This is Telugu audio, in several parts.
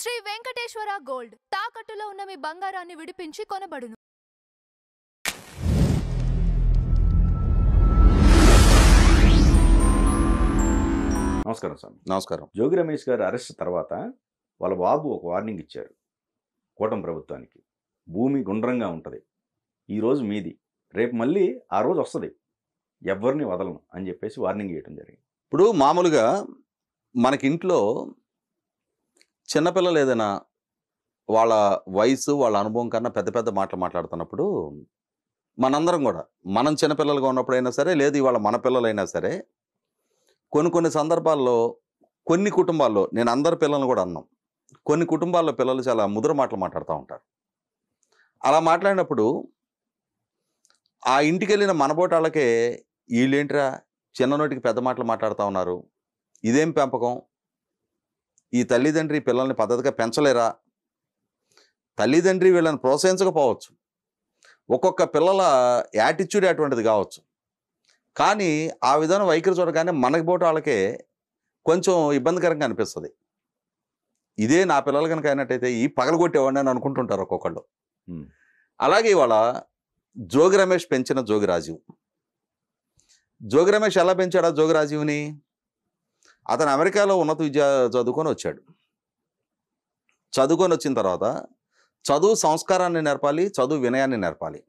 శ్రీ వెంకటేశ్వర గోల్డ్ తాకట్టులో ఉన్న మీ బంగారాన్ని విడిపించి కొనబడును. నమస్కారం స్వామి. నమస్కారం. జోగి రమేష్ గారు అరెస్ట్ తర్వాత వాళ్ళ బాబు ఒక వార్నింగ్ ఇచ్చారు కూటమి ప్రభుత్వానికి. భూమి గుండ్రంగా ఉంటుంది, ఈరోజు మీది, రేపు మళ్ళీ ఆ రోజు వస్తుంది, ఎవరిని వదలను అని చెప్పేసి వార్నింగ్ ఇవ్వడం జరిగింది. ఇప్పుడు మామూలుగా మనకి ఇంట్లో చిన్నపిల్లలు ఏదైనా వాళ్ళ వయసు వాళ్ళ అనుభవం కన్నా పెద్ద పెద్ద మాటలు మాట్లాడుతున్నప్పుడు మనందరం కూడా మనం చిన్నపిల్లలుగా ఉన్నప్పుడైనా సరే, లేదు ఇవాళ మన పిల్లలైనా సరే, కొన్ని సందర్భాల్లో కొన్ని కుటుంబాల్లో, నేను అందరి పిల్లలను కూడా అన్నాం, కొన్ని కుటుంబాల్లో పిల్లలు చాలా ముదురు మాటలు మాట్లాడుతూ ఉంటారు. అలా మాట్లాడినప్పుడు ఆ ఇంటికి వెళ్ళిన మనబోటి వాళ్ళకే వీళ్ళేంట్రా చిన్ననోటికి పెద్ద మాటలు మాట్లాడుతూ ఉన్నారు, ఇదేం పెంపకం, ఈ తల్లిదండ్రి పిల్లల్ని పద్ధతిగా పెంచలేరా, తల్లిదండ్రి వీళ్ళని ప్రోత్సహించకపోవచ్చు, ఒక్కొక్క పిల్లల యాటిట్యూడ్ అటువంటిది కావచ్చు, కానీ ఆ విధానం వైఖరి చూడగానే మనకి పోటీ వాళ్ళకే కొంచెం ఇబ్బందికరంగా అనిపిస్తుంది. ఇదే నా పిల్లలు కనుక అయినట్టయితే ఈ పగలగొట్టేవాడిని అని అనుకుంటుంటారు ఒక్కొక్కళ్ళు. అలాగే ఇవాళ జోగి రమేష్ పెంచిన జోగి రాజీవ్, జోగి రమేష్ ఎలా పెంచాడా జోగి రాజీవ్ని? అతను అమెరికాలో ఉన్నత విద్య చదువుకొని వచ్చాడు. చదువుకొని వచ్చిన తర్వాత చదువు సంస్కారాన్ని నేర్పాలి, చదువు వినయాన్ని నేర్పాలి.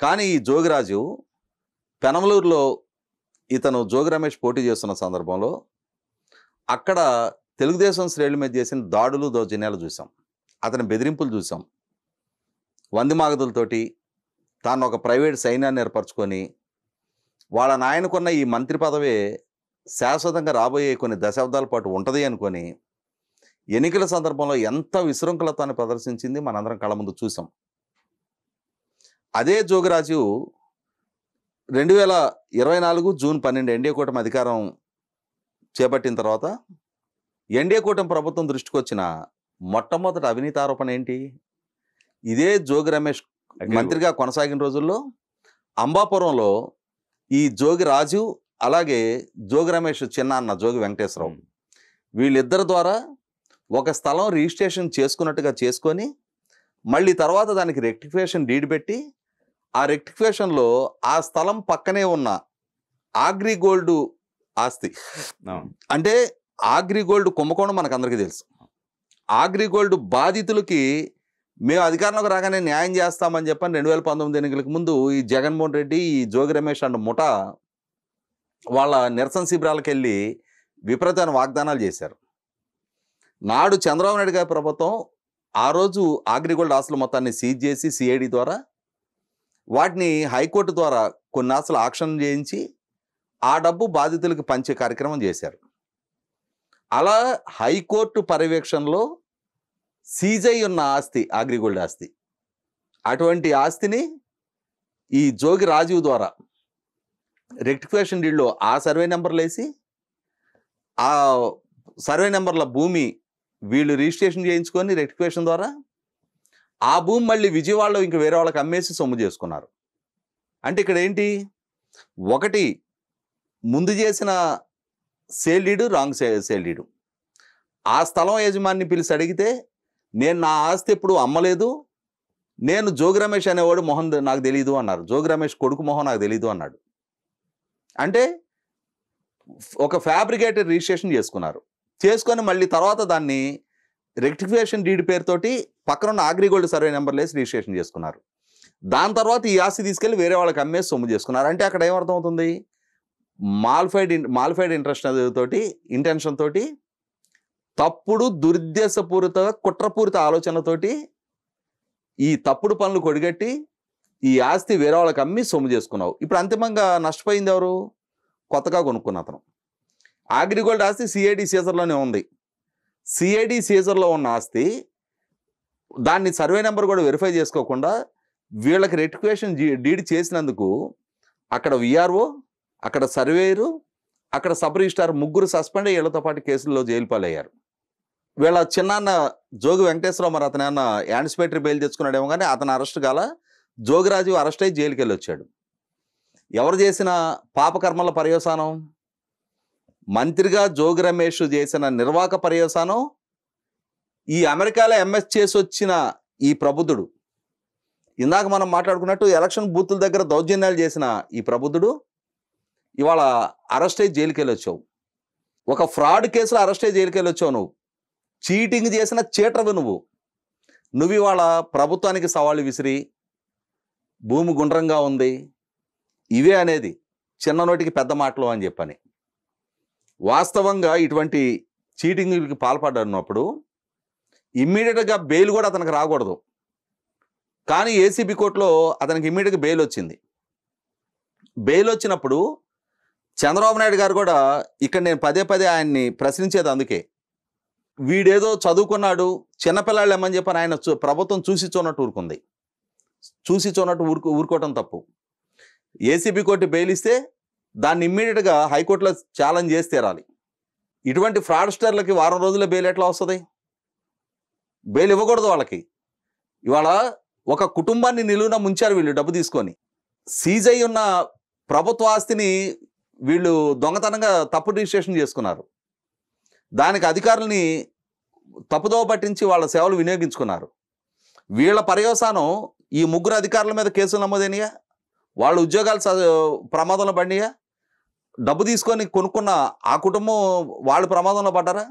కానీ ఈ జోగిరాజు పెనమలూరులో ఇతను జోగి రమేష్ పోటీ చేస్తున్న సందర్భంలో అక్కడ తెలుగుదేశం శ్రేణుల మీద చేసిన దాడులు దౌర్జన్యాలు చూసాం, అతని బెదిరింపులు చూసాం. వందిమాగదులతోటి తాను ఒక ప్రైవేట్ సైన్యాన్ని ఏర్పరచుకొని వాళ్ళ నాయనకున్న ఈ మంత్రి పదవే శాశ్వతంగా రాబోయే కొన్ని దశాబ్దాల పాటు ఉంటుంది అనుకొని ఎన్నికల సందర్భంలో ఎంత విశృంఖలతాన్ని ప్రదర్శించింది మనందరం కళ్ళ ముందు చూసాం. అదే జోగిరాజు 2024 జూన్ 12 ఎన్డీఏ కూటమి అధికారం చేపట్టిన తర్వాత ఎన్డీఏ కూటమి ప్రభుత్వం దృష్టికి వచ్చిన మొట్టమొదటి అవినీతి ఆరోపణ ఏంటి? ఇదే జోగి రమేష్ మంత్రిగా కొనసాగిన రోజుల్లో అంబాపురంలో ఈ జోగి రాజు అలాగే జోగి రమేష్ చిన్న అన్న జోగి వెంకటేశ్వరరావు వీళ్ళిద్దరి ద్వారా ఒక స్థలం రిజిస్ట్రేషన్ చేసుకున్నట్టుగా చేసుకొని మళ్ళీ తర్వాత దానికి రెక్టిఫికేషన్ డీడ్ పెట్టి ఆ రెక్టిఫికేషన్లో ఆ స్థలం పక్కనే ఉన్న అగ్రిగోల్డ్ ఆస్తి, అంటే అగ్రిగోల్డ్ కుంభకోణం మనకు అందరికీ తెలుసు. అగ్రిగోల్డ్ బాధితులకి మేము అధికారంలోకి రాగానే న్యాయం చేస్తామని చెప్పని 2019 ఎన్నికలకు ముందు ఈ జగన్మోహన్ రెడ్డి, ఈ జోగి రమేష్ అండ్ ముఠా వాళ్ళ నిరసన శిబిరాలకు వెళ్ళి విపరీతమైన వాగ్దానాలు చేశారు. నాడు చంద్రబాబు నాయుడు గారి ప్రభుత్వం ఆ రోజు అగ్రిగోల్డ్ ఆస్తుల మొత్తాన్ని సీజ్ చేసి సిఐడి ద్వారా వాటిని హైకోర్టు ద్వారా కొన్ని ఆస్తులు ఆక్షన్ చేయించి ఆ డబ్బు బాధితులకు పంచే కార్యక్రమం చేశారు. అలా హైకోర్టు పర్యవేక్షణలో సీజ్ అయి ఉన్న ఆస్తి అగ్రిగోల్డ్ ఆస్తి, అటువంటి ఆస్తిని ఈ జోగి రాజీవ్ ద్వారా రెక్టిఫికేషన్ డీడ్లో ఆ సర్వే నెంబర్లు వేసి ఆ సర్వే నెంబర్ల భూమి వీళ్ళు రిజిస్ట్రేషన్ చేయించుకొని రెక్టిఫికేషన్ ద్వారా ఆ భూమి మళ్ళీ విజయవాడలో ఇంక వేరే వాళ్ళకి అమ్మేసి సొమ్ము చేసుకున్నారు. అంటే ఇక్కడ ఏంటి, ఒకటి ముందు చేసిన sale deed, wrong sale deed. ఆ స్థలం యజమాని పిలిచి అడిగితే నేను నా ఆస్తి ఎప్పుడు అమ్మలేదు, నేను జోగి రమేష్ అనేవాడు మొహం నాకు తెలియదు అన్నారు, జోగి రమేష్ కొడుకు మొహం నాకు తెలియదు అన్నాడు. అంటే ఒక ఫ్యాబ్రికేటెడ్ రిజిస్ట్రేషన్ చేసుకొని మళ్ళీ తర్వాత దాన్ని రెక్టిఫికేషన్ డీడ్ పేరుతోటి పక్కనున్న అగ్రిగోల్డ్ సర్వే నెంబర్లు వేసి రిజిస్ట్రేషన్ చేసుకున్నారు. దాని తర్వాత ఈ ఆస్తి తీసుకెళ్ళి వేరే వాళ్ళకి అమ్మేసి సొమ్ము చేసుకున్నారు. అంటే అక్కడ ఏమర్థం అవుతుంది, మాల్ఫైడ్ ఇంటెన్షన్ తోటి తప్పుడు దురుద్దేశపూరిత కుట్రపూరిత ఆలోచనలతోటి ఈ తప్పుడు పనులు కొడిగట్టి ఈ ఆస్తి వేరే వాళ్ళకి అమ్మి సొమ్ము చేసుకున్నావు. ఇప్పుడు అంతిమంగా నష్టపోయింది ఎవరు? కొత్తగా కొనుక్కున్న అతను. అగ్రిగోల్డ్ ఆస్తి సిఐడి సీజర్లోనే ఉంది. సిఐడి సీజర్లో ఉన్న ఆస్తి దాన్ని సర్వే నెంబర్ కూడా వెరిఫై చేసుకోకుండా వీళ్ళకి రెక్టిఫికేషన్ డీడ్ చేసినందుకు అక్కడ విఆర్ఓ, అక్కడ సర్వేయరు, అక్కడ సబ్ రిజిస్ట్రార్ ముగ్గురు సస్పెండ్ అయ్యి వీళ్ళతో పాటు కేసుల్లో జైలు పాలయ్యారు. వీళ్ళ చిన్నాన్న జోగి వెంకటేశ్వరరావు మరి అతను ఏమన్నా యాంటిసిపేటరీ బెయిల్ తెచ్చుకున్నాడేమో కానీ అతను అరెస్ట్ కాల, జోగిరాజు అరెస్ట్ అయ్యి జైలుకి వెళ్ళి వచ్చాడు. ఎవరు చేసిన పాపకర్మల పర్యవసానం? మంత్రిగా జోగి రమేష్ చేసిన నిర్వాక పర్యవసానం ఈ అమెరికాలో ఎంఎస్ చేసి వచ్చిన ఈ ప్రబుద్ధుడు, ఇందాక మనం మాట్లాడుకున్నట్టు ఎలక్షన్ బూతుల దగ్గర దౌర్జన్యాలు చేసిన ఈ ప్రబుద్ధుడు ఇవాళ అరెస్ట్ అయ్యి జైలుకి వెళ్ళొచ్చావు. ఒక ఫ్రాడ్ కేసులో అరెస్ట్ అయ్యి జైలుకి వెళ్ళొచ్చావు. నువ్వు చీటింగ్ చేసిన చీటర్వి. నువ్వు ఇవాళ ప్రభుత్వానికి సవాళ్ళు విసిరి భూమి గుండ్రంగా ఉంది ఇవే అనేది చిన్న నోటికి పెద్ద మాటలు అని చెప్పని. వాస్తవంగా ఇటువంటి చీటింగ్కి పాల్పడినప్పుడు ఇమ్మీడియట్గా బెయిల్ కూడా అతనికి రాకూడదు. కానీ ఏసీబీ కోర్టులో అతనికి ఇమ్మీడియట్గా బెయిల్ వచ్చింది. బెయిల్ వచ్చినప్పుడు చంద్రబాబు నాయుడు గారు కూడా ఇక్కడ నేను పదే పదే ఆయన్ని ప్రశ్నించేది అందుకే, వీడేదో చదువుకున్నాడు చిన్నపిల్లాళ్ళు ఏమని చెప్పని ఆయన ప్రభుత్వం చూసి చూనట్టు ఊరుకుంది. చూసి చూనట్టు ఊరుకోవటం తప్పు. ఏసీబీ కోర్టు బెయిల్ ఇస్తే దాన్ని ఇమ్మీడియట్గా హైకోర్టులో ఛాలెంజ్ చేసి తీరాలి. ఇటువంటి ఫ్రాడ్స్టర్లకి వారం రోజుల్లో బెయిల్ ఎట్లా వస్తుంది? బెయిల్ ఇవ్వకూడదు వాళ్ళకి. ఇవాళ ఒక కుటుంబాన్ని నిలువున ముంచారు వీళ్ళు డబ్బు తీసుకొని. సీజ్ అయి ఉన్న ప్రభుత్వ ఆస్తిని వీళ్ళు దొంగతనంగా తప్పు రిజిస్ట్రేషన్ చేసుకున్నారు. దానికి అధికారులని తప్పుదోవ పట్టించి వాళ్ళ సేవలు వినియోగించుకున్నారు. వీళ్ళ పర్యవసానం ఈ ముగ్గురు అధికారుల మీద కేసులు నమోదైనయా, వాళ్ళ ఉద్యోగాలు ప్రమాదంలో పడినాయా, డబ్బు తీసుకొని కొనుక్కున్న ఆ కుటుంబం వాళ్ళు ప్రమాదంలో పడ్డారా?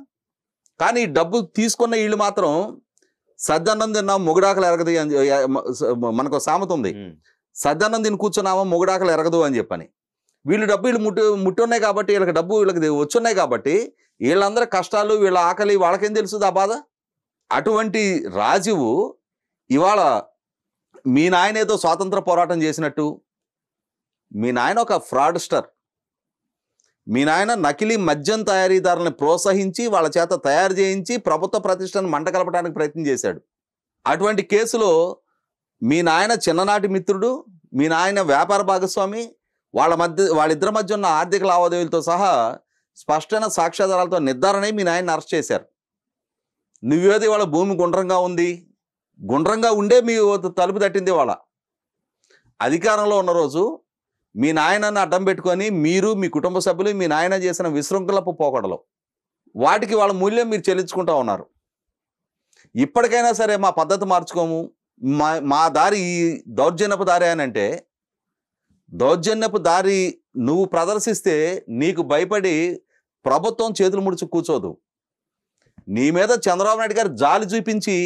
కానీ డబ్బు తీసుకున్న వీళ్ళు మాత్రం సద్దన్నం తిన్నాం మొగుడాకలు ఎరగదు అని మనకు సామెత ఉంది. సద్దన్నం తిని కూర్చున్నామో మొగుడాకలు ఎరగదు అని చెప్పని. వీళ్ళు డబ్బు వీళ్ళు ముట్టున్నాయి కాబట్టి వీళ్ళకి డబ్బు వీళ్ళకి వచ్చున్నాయి కాబట్టి వీళ్ళందరూ కష్టాలు వీళ్ళ ఆకలి వాళ్ళకేం తెలుస్తుంది ఆ బాధ. అటువంటి రాజువు ఇవాళ మీ నాయన ఏదో స్వాతంత్ర పోరాటం చేసినట్టు, మీ నాయన ఒక ఫ్రాడ్స్టర్, మీ నాయన నకిలీ మద్యం తయారీదారులను ప్రోత్సహించి వాళ్ళ చేత తయారు చేయించి ప్రభుత్వ ప్రతిష్టను మంట కలపడానికి ప్రయత్నం చేశాడు. అటువంటి కేసులో మీ నాయన చిన్ననాటి మిత్రుడు, మీ నాయన వ్యాపార భాగస్వామి, వాళ్ళిద్దరి మధ్య ఉన్న ఆర్థిక లావాదేవీలతో సహా స్పష్టమైన సాక్ష్యాధారాలతో నిర్ధారణ మీ నాయన్ని అరెస్ట్ చేశారు. నువ్వేది వాళ్ళ భూమి గుండ్రంగా ఉంది, గుండ్రంగా ఉండే మీ తలుపు తట్టింది. వాళ్ళ అధికారంలో ఉన్న రోజు మీ నాయనని అడ్డం పెట్టుకొని మీరు మీ కుటుంబ సభ్యులు మీ నాయన చేసిన విశృంఖలపు పోకడలు వాటికి వాళ్ళ మూల్యం మీరు చెల్లించుకుంటూ ఉన్నారు. ఇప్పటికైనా సరే మా పద్ధతి మార్చుకోము, మా దారి ఈ దౌర్జన్యపు దారి అని అంటే, దౌర్జన్యపు దారి నువ్వు ప్రదర్శిస్తే నీకు భయపడి ప్రభుత్వం చేతులు ముడుచు కూర్చోదు. నీ మీద చంద్రబాబు నాయుడు గారు జాలి చూపించి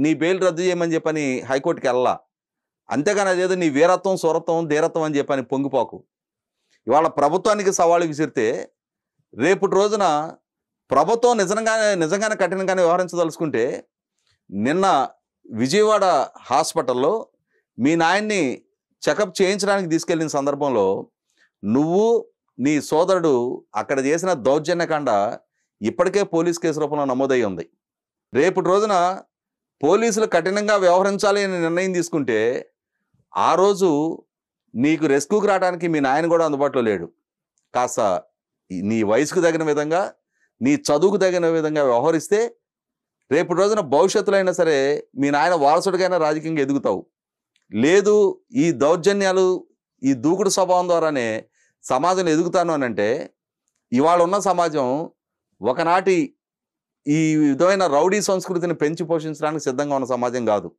నీ బెయిల్ రద్దు చేయమని చెప్పని హైకోర్టుకి వెళ్ళా. అంతేగాని అదేదో నీ వీరత్వం సూరత్వం ధీరత్వం అని చెప్పని పొంగిపోకు. ఇవాళ ప్రభుత్వానికి సవాళ్ళు విసిరితే రేపటి రోజున ప్రభుత్వం నిజంగానే కఠినంగానే వ్యవహరించదలుచుకుంటే, నిన్న విజయవాడ హాస్పిటల్లో మీ నాయన్ని చెకప్ చేయించడానికి తీసుకెళ్లిన సందర్భంలో నువ్వు నీ సోదరుడు అక్కడ చేసిన దౌర్జన్యకాండ ఇప్పటికే పోలీస్ కేసు రూపంలో నమోదై ఉంది. రేపటి రోజున పోలీసులు కఠినంగా వ్యవహరించాలి అని నిర్ణయం తీసుకుంటే ఆ రోజు నీకు రెస్క్యూకి రావడానికి మీ నాయన కూడా అందుబాటులో లేడు. కాస్త నీ వయసుకు తగిన విధంగా నీ చదువుకు తగిన విధంగా వ్యవహరిస్తే రేపటి రోజున భవిష్యత్తులో అయినా సరే మీ నాయన వారసుడికైనా రాజకీయంగా ఎదుగుతావు. లేదు ఈ దౌర్జన్యాలు ఈ దూకుడు స్వభావం ద్వారానే సమాజంలో ఎదుగుతాను అని అంటే, ఇవాళ ఉన్న సమాజం ఒకనాటి ఈ విధమైన రౌడీ సంస్కృతిని పెంచి పోషించడానికి సిద్ధంగా ఉన్న సమాజం కాదు.